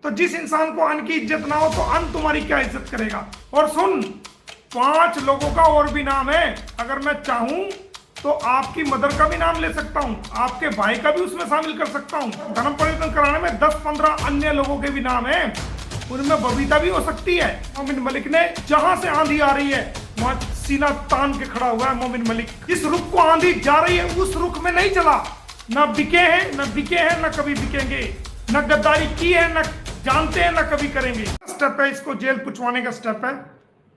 तो जिस इंसान को अन्न की इज्जत ना हो तो अन्न तुम्हारी क्या इज्जत करेगा। और सुन, 5 लोगों का और भी नाम है। अगर मैं चाहूं तो आपकी मदर का भी नाम ले सकता हूं, आपके भाई का भी उसमें शामिल कर सकता हूं। धर्म परिवर्तन कराने में 10-15 अन्य लोगों के भी नाम है, उनमें बबीता भी हो सकती है। मोमिन मलिक ने जहां से आंधी आ रही है वहां सीना तान के खड़ा हुआ है मोमिन मलिक। जिस रुख को आंधी जा रही है उस रुख में नहीं चला। न बिके हैं, न बिके हैं, न कभी बिकेंगे। न गद्दारी की है, न जानते हैं, न कभी करेंगे। स्टेप है, इसको जेल पुछवाने का स्टेप है।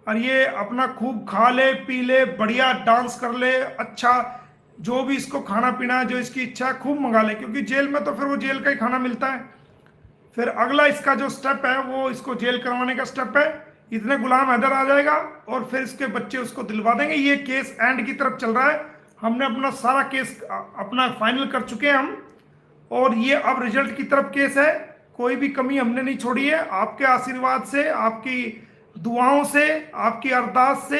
और ये अपना खूब खा ले, पी ले, बढ़िया डांस कर ले, अच्छा जो भी इसको खाना पीना है, जो इसकी इच्छा है खूब मंगा ले, क्योंकि जेल में तो फिर वो जेल का ही खाना मिलता है। फिर अगला इसका जो स्टेप है वो इसको जेल करवाने का स्टेप है। इतने गुलाम हैदर आ जाएगा और फिर इसके बच्चे उसको दिलवा देंगे। ये केस एंड की तरफ चल रहा है। हमने अपना सारा केस अपना फाइनल कर चुके हैं हम, और ये अब रिजल्ट की तरफ केस है। कोई भी कमी हमने नहीं छोड़ी है। आपके आशीर्वाद से, आपकी दुआओं से, आपकी अरदास से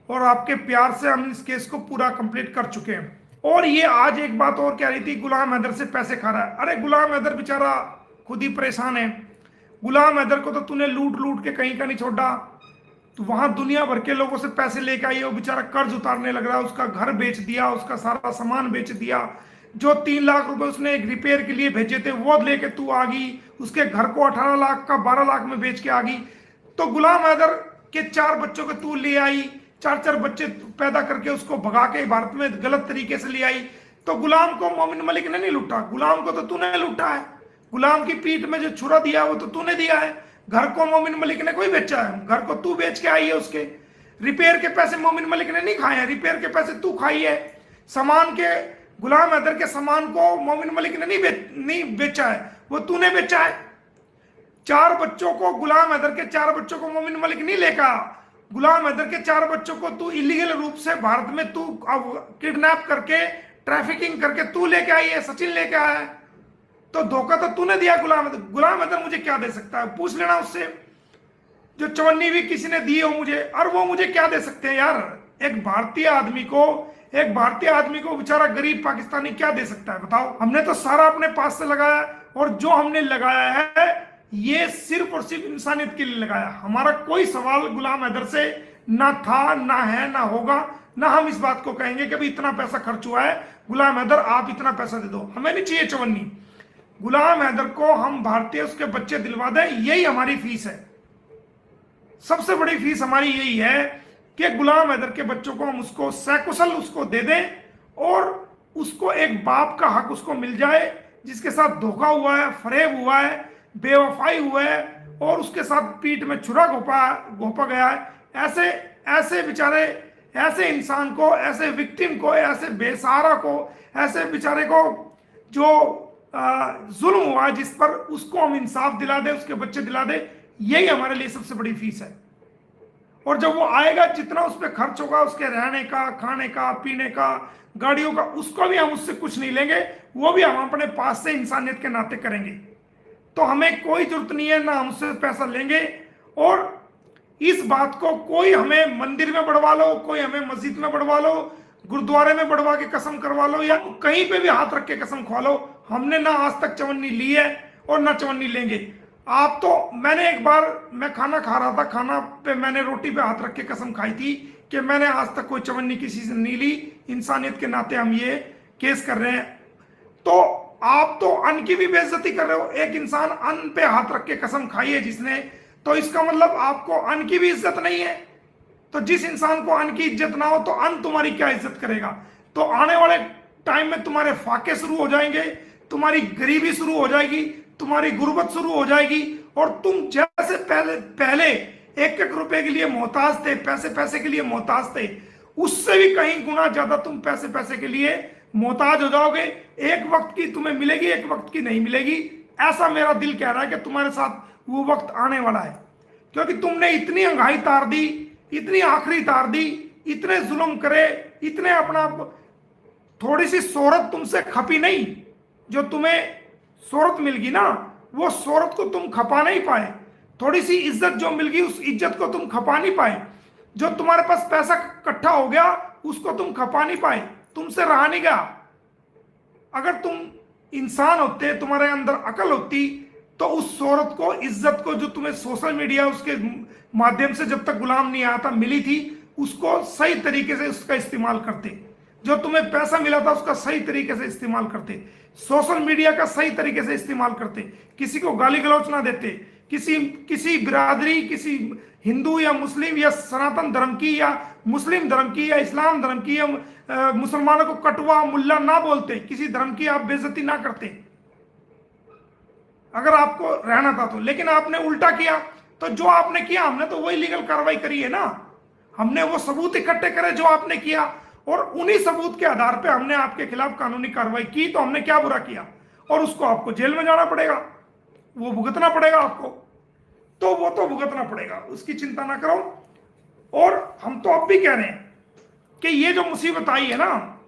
और आपके प्यार से हम इस केस को पूरा कंप्लीट कर चुके हैं। और ये आज एक बात और कह रही थी, गुलाम हैदर से पैसे खा रहा है। अरे गुलाम हैदर बेचारा खुद ही परेशान है। गुलाम हैदर को तो तूने लूट लूट के कहीं का नहीं छोड़ा। तो वहां दुनिया भर के लोगों से पैसे लेके आई, वो बेचारा कर्ज उतारने लग रहा है। उसका घर बेच दिया, उसका सारा सामान बेच दिया। जो 3 लाख रुपए उसने एक रिपेयर के लिए भेजे थे वो लेके तू आ गई। उसके घर को 18 लाख का 12 लाख में बेच के आ गई। तो गुलाम हैदर के 4 बच्चों को तू ले आई, 4 बच्चे पैदा करके उसको भगा के भारत में गलत तरीके से ले आई। तो गुलाम को मोमिन मलिक ने नहीं लूटा, गुलाम को तो तूने लूटा है। गुलाम की पीठ में जो छुरा दिया वो तो तूने दिया है। घर को मोमिन मलिक ने कोई बेचा है? घर को तू बेच के आई है। उसके रिपेयर के पैसे मोमिन मलिक ने नहीं खाए हैं, रिपेयर के पैसे तू खाई है। सामान के, गुलाम हैदर के सामान को मोमिन मलिक ने नहीं बेचा है, वो तूने बेचा है। 4 बच्चों को, गुलाम हैदर के 4 बच्चों को मोमिन मलिक नहीं लेकर, गुलाम हैदर के 4 बच्चों को तू इलीगल रूप से भारत में तू किडनैप करके, ट्रैफिकिंग करके तू लेके आई है, सचिन लेके आया है। तो धोखा तो तूने दिया गुलाम हैदर। गुलाम हैदर मुझे क्या दे सकता है? पूछ लेना उससे। जो 54 भी किसी ने दी हो मुझे, और वो मुझे क्या दे सकते हैं यार? एक भारतीय आदमी को बेचारा गरीब पाकिस्तानी क्या दे सकता है बताओ? हमने तो सारा अपने पास से लगाया, और जो हमने लगाया है ये सिर्फ और सिर्फ इंसानियत के लिए लगाया। हमारा कोई सवाल गुलाम हैदर से ना था, ना है, ना होगा, ना हम इस बात को कहेंगे कि भाई इतना पैसा खर्च हुआ है, गुलाम हैदर आप इतना पैसा दे दो। हमें नहीं चाहिए 54। गुलाम हैदर को हम भारतीय उसके बच्चे दिलवा दें, यही हमारी फीस है। सबसे बड़ी फीस हमारी यही है कि गुलाम हैदर के बच्चों को हम उसको सकुशल उसको दे दें, और उसको एक बाप का हक उसको मिल जाए जिसके साथ धोखा हुआ है, फरेब हुआ है, बेवफाई हुआ है, और उसके साथ पीठ में छुरा घोपा गया है। ऐसे बेचारे, ऐसे इंसान को, ऐसे विक्टिम को, ऐसे बेसहारा को, ऐसे बेचारे को जो जुल्म हुआ जिस पर, उसको हम इंसाफ दिला दे, उसके बच्चे दिला दे, यही हमारे लिए सबसे बड़ी फीस है। और जब वो आएगा, जितना उस पर खर्च होगा, उसके रहने का, खाने का, पीने का, गाड़ियों का, उसको भी हम उससे कुछ नहीं लेंगे, वो भी हम अपने पास से इंसानियत के नाते करेंगे। तो हमें कोई जरूरत नहीं है, ना हम उससे पैसा लेंगे। और इस बात को कोई हमें मंदिर में बढ़वा लो, कोई हमें मस्जिद में बढ़वा लो, गुरुद्वारे में बढ़वा के कसम करवा लो, या कहीं पे भी हाथ रख के कसम खवा लो, हमने ना आज तक 54 ली है और ना 54 लेंगे। आप तो, मैंने एक बार, मैं खाना खा रहा था, खाना पे मैंने रोटी पे हाथ रख के कसम खाई थी कि मैंने आज तक कोई 54 किसी से नहीं ली। इंसानियत के नाते हम ये केस कर रहे हैं। तो आप तो अन्न की भी बेइज्जती कर रहे हो। एक इंसान अन्न पे हाथ रख के कसम खाई है जिसने, तो इसका मतलब आपको अन्न की भी इज्जत नहीं है। तो जिस इंसान को अन्न की इज्जत ना हो तो अन्न तुम्हारी क्या इज्जत करेगा? तो आने वाले टाइम में तुम्हारे फाके शुरू हो जाएंगे, तुम्हारी गरीबी शुरू हो जाएगी, तुम्हारी गुर्बत शुरू हो जाएगी, और तुम जैसे पहले 1-1 रुपए के लिए मोहताज थे, पैसे के लिए मोहताज थे, उससे भी कहीं गुना ज्यादा तुम पैसे के लिए मोहताज हो जाओगे। एक वक्त की तुम्हें मिलेगी, एक वक्त की नहीं मिलेगी। ऐसा मेरा दिल कह रहा है कि तुम्हारे साथ वो वक्त आने वाला है, क्योंकि तुमने इतनी अंगाई तार दी, इतनी आखिरी तार दी, इतने जुल्म करे, इतने अपना, थोड़ी सी शोहरत तुमसे खपी नहीं। जो तुम्हें शोहरत मिल गई ना, वो शोहरत को तुम खपा नहीं पाए। थोड़ी सी इज्जत जो मिल गई, उस इज्जत को तुम खपा नहीं पाए। जो तुम्हारे पास पैसा इकट्ठा हो गया, उसको तुम खपा नहीं पाए, तुमसे रहा नहीं गया। अगर तुम इंसान होते, तुम्हारे अंदर अकल होती, तो उस औरत को इज्जत को जो तुम्हें सोशल मीडिया उसके माध्यम से जब तक गुलाम नहीं आया था मिली थी, उसको सही तरीके से उसका इस्तेमाल करते। जो तुम्हें पैसा मिला था उसका सही तरीके से इस्तेमाल करते, सोशल मीडिया का सही तरीके से इस्तेमाल करते, किसी को गाली गलौच ना देते, किसी बिरादरी, किसी हिंदू या मुस्लिम या सनातन धर्म की या मुस्लिम धर्म की या इस्लाम धर्म की या मुसलमानों को कटवा मुल्ला ना बोलते, किसी धर्म की आप बेइज्जती ना करते अगर आपको रहना था तो। लेकिन आपने उल्टा किया, तो जो आपने किया हमने तो वही लीगल कार्रवाई करी है ना। हमने वो सबूत इकट्ठे करे जो आपने किया, और उन्हीं सबूत के आधार पे हमने आपके खिलाफ कानूनी कार्रवाई की। तो हमने क्या बुरा किया? और उसको आपको जेल में जाना पड़ेगा, वो भुगतना पड़ेगा आपको, तो वो तो भुगतना पड़ेगा, उसकी चिंता ना करो। और हम तो अब भी कह रहे हैं कि ये जो मुसीबत आई है ना,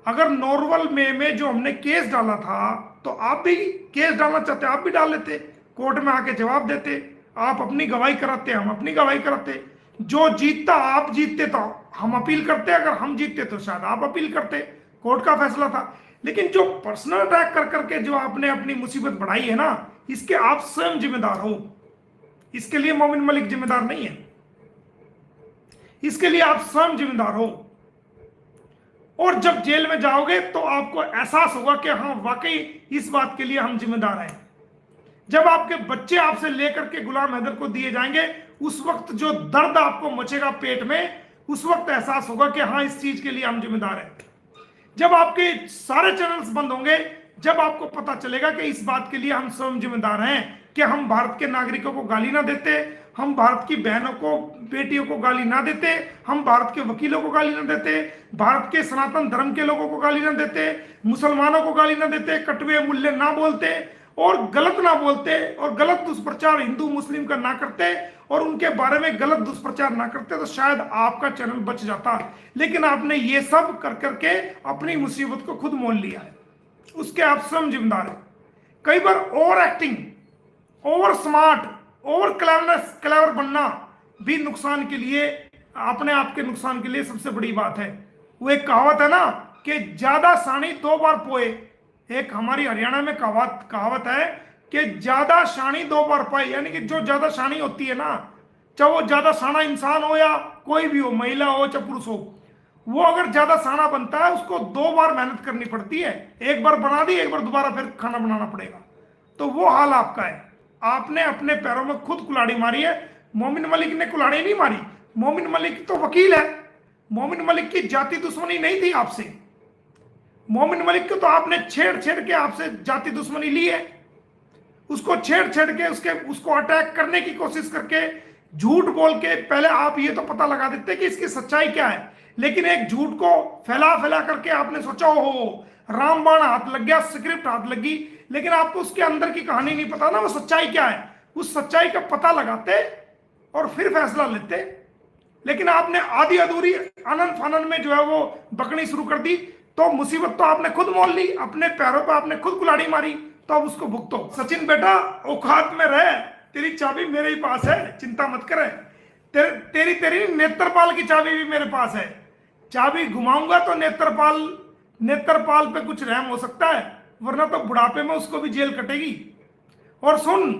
अगर नॉर्मल में जो हमने केस डाला था, तो आप भी केस डालना चाहते, आप भी डाल लेते, कोर्ट में आके जवाब देते, आप अपनी गवाही कराते, हम अपनी गवाही कराते। जो जीतता आप जीतते तो हम अपील करते, अगर हम जीतते तो शायद आप अपील करते, कोर्ट का फैसला था। लेकिन जो पर्सनल अटैक कर करके जो आपने अपनी मुसीबत बढ़ाई है ना, इसके आप स्वयं जिम्मेदार हो। इसके लिए मोमिन मलिक जिम्मेदार नहीं है, इसके लिए आप स्वयं जिम्मेदार हो। और जब जेल में जाओगे तो आपको एहसास होगा कि हाँ वाकई इस बात के लिए हम जिम्मेदार हैं। जब आपके बच्चे आपसे लेकर के गुलाम हैदर को दिए जाएंगे, उस वक्त जो दर्द आपको मचेगा पेट में, उस वक्त एहसास होगा कि हाँ इस चीज के लिए हम जिम्मेदार हैं। जब आपके सारे चैनल्स बंद होंगे, जब आपको पता चलेगा कि इस बात के लिए हम स्वयं जिम्मेदार हैं कि हम भारत के नागरिकों को गाली ना देते, हम भारत की बहनों को, बेटियों को गाली ना देते, हम भारत के वकीलों को गाली ना देते, भारत के सनातन धर्म के लोगों को गाली ना देते, मुसलमानों को गाली ना देते, कटवे मुल्ले ना बोलते और गलत ना बोलते और गलत दुष्प्रचार हिंदू मुस्लिम का ना करते और उनके बारे में गलत दुष्प्रचार ना करते, तो शायद आपका चैनल बच जाता। लेकिन आपने ये सब कर करके अपनी मुसीबत को खुद मोल लिया है, उसके आप स्वयं जिम्मेदार हैं। कई बार over acting, over smart, over clever बनना भी नुकसान के लिए, अपने आप के नुकसान के लिए सबसे बड़ी बात है। वो एक कहावत है ना कि ज्यादा सानी 2 बार पोए। एक हमारी हरियाणा में कहावत है कि ज्यादा शानी 2 बार पाए, यानी कि जो ज्यादा शानी होती है ना, चाहे वो ज्यादा साना इंसान हो या कोई भी हो, महिला हो चाहे पुरुष हो, वो अगर ज्यादा साना बनता है उसको 2 बार मेहनत करनी पड़ती है। एक बार बना दी, एक बार दोबारा फिर खाना बनाना पड़ेगा। तो वो हाल आपका है, आपने अपने पैरों में खुद कुल्हाड़ी मारी है। मोमिन मलिक ने कुल्हाड़ी नहीं मारी, मोमिन मलिक तो वकील है। मोमिन मलिक की जाति दुश्मनी नहीं थी आपसे, मोमिन मलिक को तो आपने छेड़ के आपसे जाति दुश्मनी ली है। उसको छेड़ के उसको अटैक करने की कोशिश करके, झूठ बोल के पहले आप ये तो पता लगा देते कि इसकी सच्चाई क्या है। लेकिन एक झूठ को फैला करके आपने सोचा हो रामबाण हाथ लग गया, स्क्रिप्ट हाथ लगी, लेकिन आपको उसके अंदर की कहानी नहीं पता ना, वो सच्चाई क्या है। उस सच्चाई का पता लगाते और फिर फैसला लेते। लेकिन आपने आधी अधूरी अनन फानन में जो है वो बकनी शुरू कर दी, तो मुसीबत तो आपने खुद मोल ली, अपने पैरों पर आपने खुद कुल्हाड़ी मारी, तो अब उसको भुगतो। सचिन बेटा औकात में रहे, तेरी चाबी मेरे ही पास है, चिंता मत करे। तेरी नेत्रपाल की चाबी भी मेरे पास है। चाबी घुमाऊंगा तो नेत्रपाल पे कुछ रहम हो सकता है, वरना तो बुढ़ापे में उसको भी जेल कटेगी। और सुन,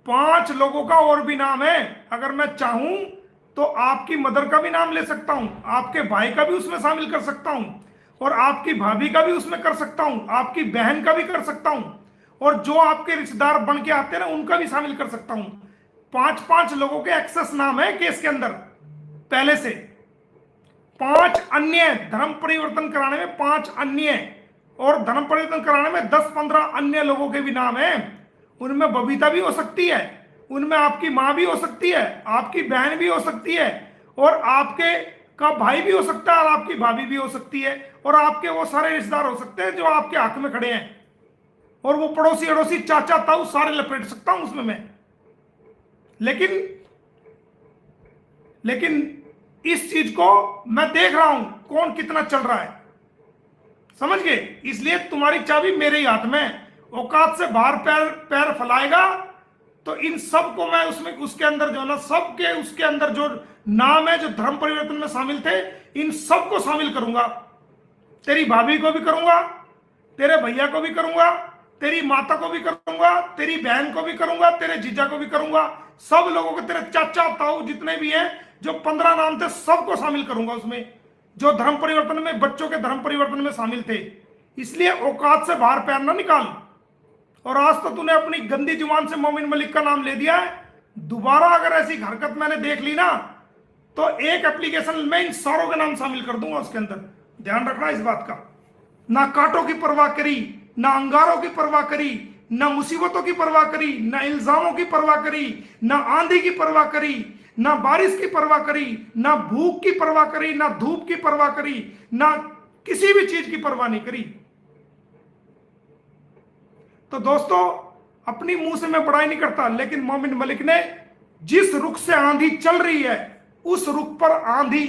5 लोगों का और भी नाम है, अगर मैं चाहूं तो आपकी मदर का भी नाम ले सकता हूं, आपके भाई का भी उसमें शामिल कर सकता हूं, और आपकी भाभी का भी उसमें कर सकता हूं, आपकी बहन का भी कर सकता हूं, और जो आपके रिश्तेदार बन के आते हैं ना उनका भी शामिल कर सकता हूं। 5 लोगों के एक्सेस नाम है केस के अंदर पहले से। 5 अन्य धर्म परिवर्तन कराने में 5 अन्य, और धर्म परिवर्तन कराने में 10-15 अन्य लोगों के भी नाम है। उनमें बबीता भी हो सकती है, उनमें आपकी मां भी हो सकती है, आपकी बहन भी हो सकती है, और आपके का भाई भी हो सकता है, और आपकी भाभी भी हो सकती है, और आपके वो सारे रिश्तेदार हो सकते हैं जो आपके हक में खड़े हैं, और वो पड़ोसी अड़ोसी चाचा ताऊ सारे लपेट सकता हूं उसमें मैं। लेकिन इस चीज को मैं देख रहा हूं कौन कितना चल रहा है, समझ गए? इसलिए तुम्हारी चाबी मेरे ही हाथ में। औकात से बाहर पैर फैलाएगा तो इन सब को मैं उसके अंदर जो ना, सबके उसके अंदर जो नाम है जो धर्म परिवर्तन में शामिल थे, इन सब को शामिल करूंगा। तेरी भाभी को भी करूंगा, तेरे भैया को भी करूंगा, तेरी माता को भी करूंगा, तेरी बहन को भी करूंगा, तेरे जीजा को भी करूंगा, सब लोगों को, तेरे चाचा ताऊ जितने भी हैं, जो 15 नाम थे सबको शामिल करूंगा उसमें, जो धर्म परिवर्तन में, बच्चों के धर्म परिवर्तन में शामिल थे। इसलिए औकात से बाहर पैर ना निकाल। और आज तो तूने अपनी गंदी जुबान से मोमिन मलिक का नाम ले दिया है। दोबारा अगर ऐसी हरकत मैंने देख ली ना, तो एक एप्लीकेशन में इन सारों के नाम शामिल कर दूंगा उसके अंदर। ध्यान रखना इस बात का। ना कांटों की परवाह करी, ना अंगारों की परवाह करी, ना मुसीबतों की परवाह करी, ना इल्जामों की परवाह करी, ना आंधी की परवाह करी, ना बारिश की परवाह करी, ना भूख की परवाह करी, ना धूप की परवाह करी, ना किसी भी चीज की परवाह नहीं करी। तो दोस्तों, अपनी मुंह से मैं बड़ाई नहीं करता, लेकिन मोमिन मलिक ने जिस रुख से आंधी चल रही है, उस रुख पर आंधी,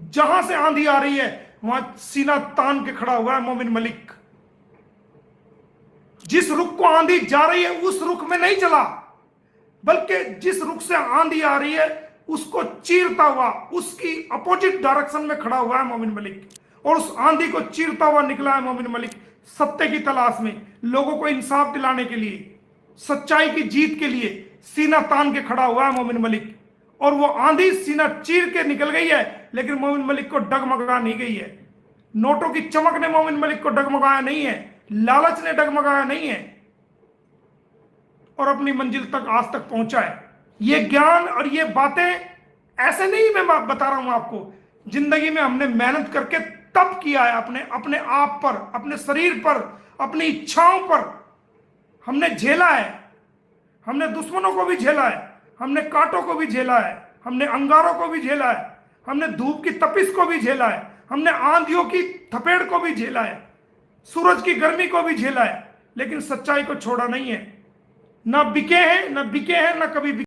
जहां से आंधी आ रही है वहां सीना तान के खड़ा हुआ है मोमिन मलिक। जिस रुख को आंधी जा रही है उस रुख में नहीं चला, बल्कि जिस रुख से आंधी आ रही है उसको चीरता हुआ, उसकी अपोजिट डायरेक्शन में खड़ा हुआ है मोमिन मलिक। और उस आंधी को चीरता हुआ निकला है मोमिन मलिक, सत्य की तलाश में, लोगों को इंसाफ दिलाने के लिए, सच्चाई की जीत के लिए सीना तान के खड़ा हुआ है मोमिन मलिक। और वो आंधी सीना चीर के निकल गई है, लेकिन मोमिन मलिक को डगमगा नहीं गई है। नोटों की चमक ने मोमिन मलिक को डगमगाया नहीं है, लालच ने डगमगाया नहीं है, और अपनी मंजिल तक आज तक पहुंचा है। ये ज्ञान और ये बातें ऐसे नहीं मैं बता रहा हूं आपको, जिंदगी में हमने मेहनत करके तब किया है, अपने आप पर, अपने शरीर पर, अपनी इच्छाओं पर हमने झेला है। हमने दुश्मनों को भी झेला है, हमने कांटों को भी झेला है, हमने अंगारों को भी झेला है, हमने धूप की तपिश को भी झेला है, हमने आंधियों की थपेड़ को भी झेला है, सूरज की गर्मी को भी झेला है, लेकिन सच्चाई को छोड़ा नहीं है। ना बिके हैं, ना बिके हैं, ना कभी